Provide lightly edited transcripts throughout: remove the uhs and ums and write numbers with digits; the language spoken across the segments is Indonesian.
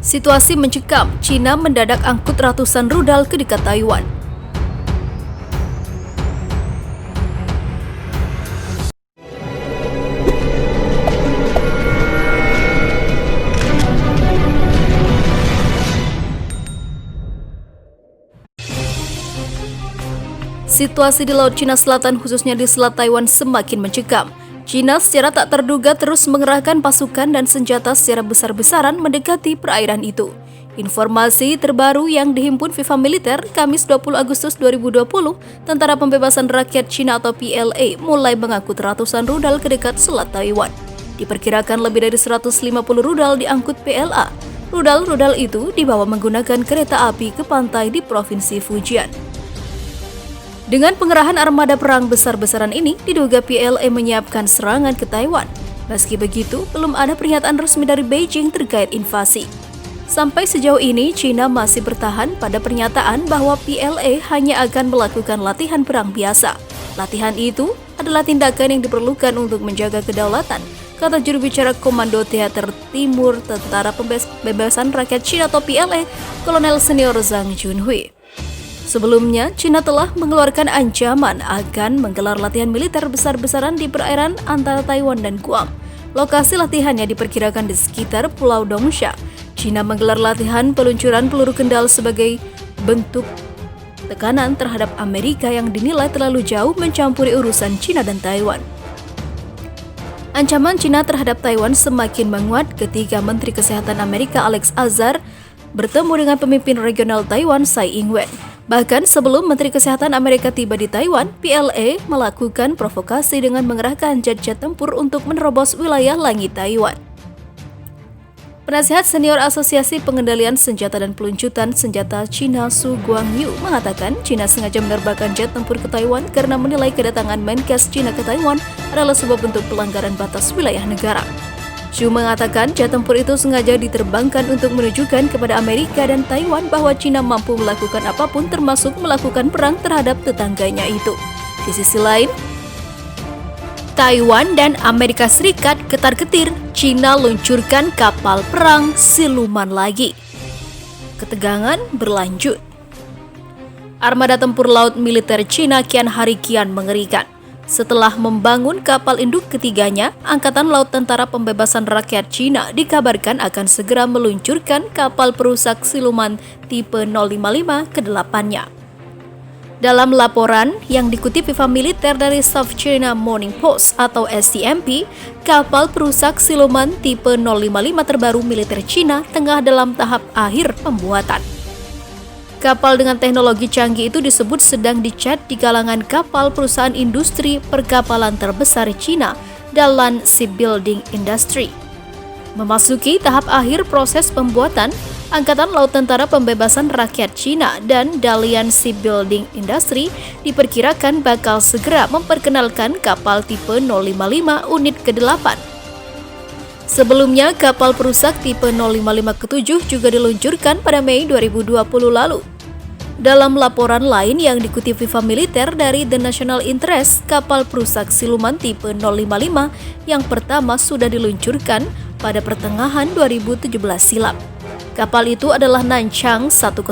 Situasi mencekam, Cina mendadak angkut ratusan rudal ke dekat Taiwan. Situasi di Laut Cina Selatan khususnya di Selat Taiwan semakin mencekam. Cina secara tak terduga terus mengerahkan pasukan dan senjata secara besar-besaran mendekati perairan itu. Informasi terbaru yang dihimpun Viva Militer Kamis 20 Agustus 2020, Tentara Pembebasan Rakyat Cina atau PLA mulai mengangkut ratusan rudal ke dekat Selat Taiwan. Diperkirakan lebih dari 150 rudal diangkut PLA. Rudal-rudal itu dibawa menggunakan kereta api ke pantai di Provinsi Fujian. Dengan pengerahan armada perang besar-besaran ini, diduga PLA menyiapkan serangan ke Taiwan. Meski begitu, belum ada pernyataan resmi dari Beijing terkait invasi. Sampai sejauh ini, Cina masih bertahan pada pernyataan bahwa PLA hanya akan melakukan latihan perang biasa. Latihan itu adalah tindakan yang diperlukan untuk menjaga kedaulatan, kata juru bicara Komando Teater Timur Tentara Pembebasan Rakyat Cina atau PLA, Kolonel Senior Zhang Junhui. Sebelumnya, Cina telah mengeluarkan ancaman akan menggelar latihan militer besar-besaran di perairan antara Taiwan dan Guam. Lokasi latihannya diperkirakan di sekitar Pulau Dongsha. Cina menggelar latihan peluncuran peluru kendal sebagai bentuk tekanan terhadap Amerika yang dinilai terlalu jauh mencampuri urusan Cina dan Taiwan. Ancaman Cina terhadap Taiwan semakin menguat ketika Menteri Kesehatan Amerika Alex Azar bertemu dengan pemimpin regional Taiwan Tsai Ing-wen. Bahkan sebelum Menteri Kesehatan Amerika tiba di Taiwan, PLA melakukan provokasi dengan mengerahkan jet-jet tempur untuk menerobos wilayah langit Taiwan. Penasihat senior Asosiasi Pengendalian Senjata dan Peluncutan Senjata Cina Su Guangyu mengatakan Cina sengaja menerbangkan jet tempur ke Taiwan karena menilai kedatangan Menkes Cina ke Taiwan adalah sebuah bentuk pelanggaran batas wilayah negara. Xu mengatakan jet tempur itu sengaja diterbangkan untuk menunjukkan kepada Amerika dan Taiwan bahwa Cina mampu melakukan apapun termasuk melakukan perang terhadap tetangganya itu. Di sisi lain, Taiwan dan Amerika Serikat ketar-ketir, Cina luncurkan kapal perang siluman lagi. Ketegangan berlanjut. Armada tempur laut militer Cina kian hari kian mengerikan. Setelah membangun kapal induk ketiganya, Angkatan Laut Tentara Pembebasan Rakyat Cina dikabarkan akan segera meluncurkan kapal perusak siluman tipe 055 ke-8-nya. Dalam laporan yang dikutip Viva Militer dari South China Morning Post atau SCMP, kapal perusak siluman tipe 055 terbaru militer Cina tengah dalam tahap akhir pembuatan. Kapal dengan teknologi canggih itu disebut sedang dicat di kalangan kapal perusahaan industri perkapalan terbesar Cina, Dalian Shipbuilding Industry. Memasuki tahap akhir proses pembuatan, Angkatan Laut Tentara Pembebasan Rakyat Cina dan Dalian Shipbuilding Industry diperkirakan bakal segera memperkenalkan kapal tipe 055 unit ke-8. Sebelumnya, kapal perusak tipe 055 ke-7 juga diluncurkan pada Mei 2020 lalu. Dalam laporan lain yang dikutip Viva Militer dari The National Interest, kapal perusak siluman tipe 055 yang pertama sudah diluncurkan pada pertengahan 2017 silam. Kapal itu adalah Nanchang 101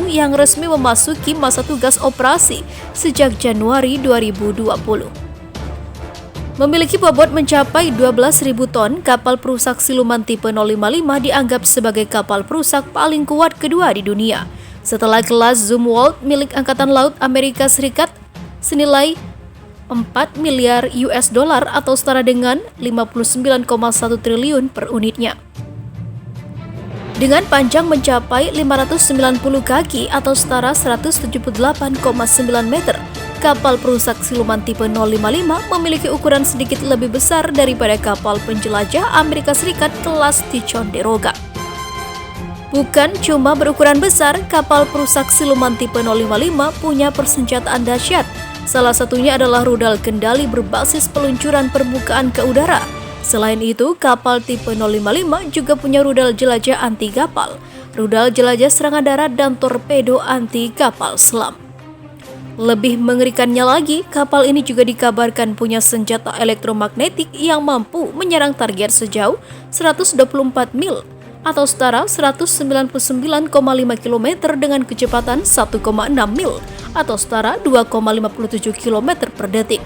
yang resmi memasuki masa tugas operasi sejak Januari 2020. Memiliki bobot mencapai 12.000 ton, kapal perusak siluman tipe 055 dianggap sebagai kapal perusak paling kuat kedua di dunia. Setelah kelas Zumwalt milik Angkatan Laut Amerika Serikat senilai 4 miliar US dollar atau setara dengan 59,1 triliun per unitnya. Dengan panjang mencapai 590 kaki atau setara 178,9 meter, kapal perusak siluman tipe 055 memiliki ukuran sedikit lebih besar daripada kapal penjelajah Amerika Serikat kelas Ticonderoga. Bukan cuma berukuran besar, kapal perusak siluman tipe 055 punya persenjataan dahsyat. Salah satunya adalah rudal kendali berbasis peluncuran permukaan ke udara. Selain itu, kapal tipe 055 juga punya rudal jelajah anti kapal, rudal jelajah serangan darat dan torpedo anti kapal selam. Lebih mengerikannya lagi, kapal ini juga dikabarkan punya senjata elektromagnetik yang mampu menyerang target sejauh 124 mil atau setara 199,5 km dengan kecepatan 1,6 mil atau setara 2,57 km per detik.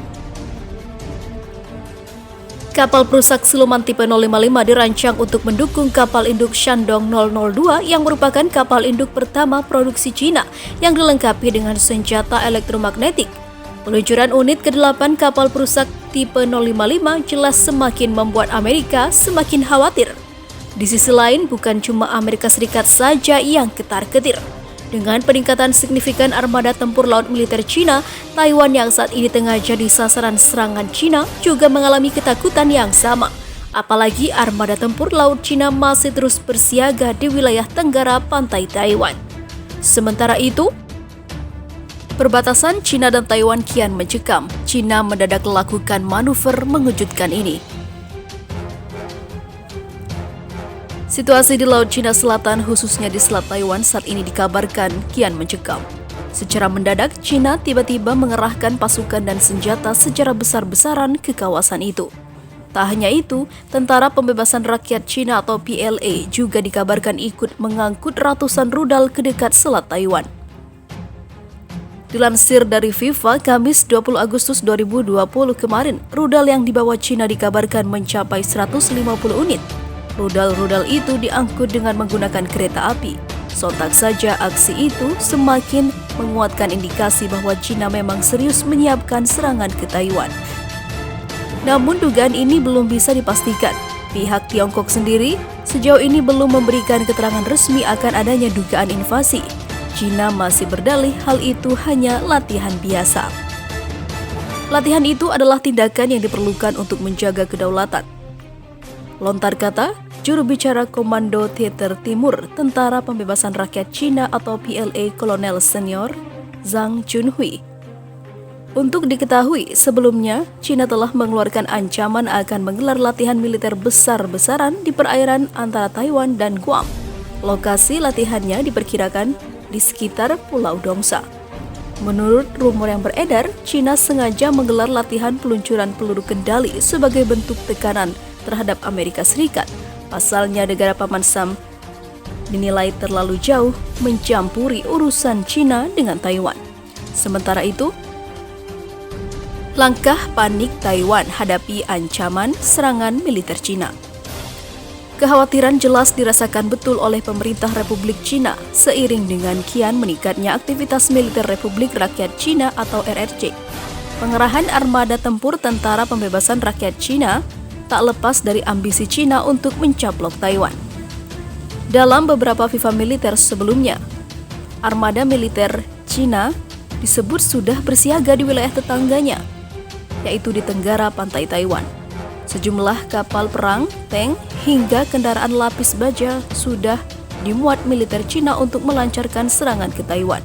Kapal perusak siluman tipe 055 dirancang untuk mendukung kapal induk Shandong 002 yang merupakan kapal induk pertama produksi Cina yang dilengkapi dengan senjata elektromagnetik. Peluncuran unit ke-8 kapal perusak tipe 055 jelas semakin membuat Amerika semakin khawatir. Di sisi lain, bukan cuma Amerika Serikat saja yang ketar-ketir. Dengan peningkatan signifikan armada tempur laut militer Cina, Taiwan yang saat ini tengah jadi sasaran serangan Cina juga mengalami ketakutan yang sama. Apalagi armada tempur laut Cina masih terus bersiaga di wilayah tenggara pantai Taiwan. Sementara itu, perbatasan Cina dan Taiwan kian mencekam. Cina mendadak melakukan manuver mengejutkan ini. Situasi di Laut Cina Selatan, khususnya di Selat Taiwan, saat ini dikabarkan kian mencekam. Secara mendadak, Cina tiba-tiba mengerahkan pasukan dan senjata secara besar-besaran ke kawasan itu. Tak hanya itu, Tentara Pembebasan Rakyat Cina atau PLA juga dikabarkan ikut mengangkut ratusan rudal ke dekat Selat Taiwan. Dilansir dari FIFA, Kamis 20 Agustus 2020 kemarin, rudal yang dibawa Cina dikabarkan mencapai 150 unit. Rudal-rudal itu diangkut dengan menggunakan kereta api. Sontak saja aksi itu semakin menguatkan indikasi bahwa Cina memang serius menyiapkan serangan ke Taiwan. Namun dugaan ini belum bisa dipastikan. Pihak Tiongkok sendiri sejauh ini belum memberikan keterangan resmi akan adanya dugaan invasi. Cina masih berdalih hal itu hanya latihan biasa. Latihan itu adalah tindakan yang diperlukan untuk menjaga kedaulatan. Lontar kata juru bicara Komando Theater Timur Tentara Pembebasan Rakyat Cina atau PLA Kolonel Senior Zhang Junhui. Untuk diketahui, sebelumnya Cina telah mengeluarkan ancaman akan menggelar latihan militer besar-besaran di perairan antara Taiwan dan Guam. Lokasi latihannya diperkirakan di sekitar Pulau Dongsa. Menurut rumor yang beredar, Cina sengaja menggelar latihan peluncuran peluru kendali sebagai bentuk tekanan terhadap Amerika Serikat. Pasalnya negara Paman Sam dinilai terlalu jauh mencampuri urusan Cina dengan Taiwan. Sementara itu, langkah panik Taiwan hadapi ancaman serangan militer Cina. Kekhawatiran jelas dirasakan betul oleh pemerintah Republik Cina seiring dengan kian meningkatnya aktivitas militer Republik Rakyat Cina atau RRC. Pengerahan armada tempur Tentara Pembebasan Rakyat Cina tak lepas dari ambisi Cina untuk mencaplok Taiwan. Dalam beberapa FIFA militer sebelumnya, armada militer Cina disebut sudah bersiaga di wilayah tetangganya, yaitu di tenggara pantai Taiwan. Sejumlah kapal perang, tank, hingga kendaraan lapis baja sudah dimuat militer Cina untuk melancarkan serangan ke Taiwan.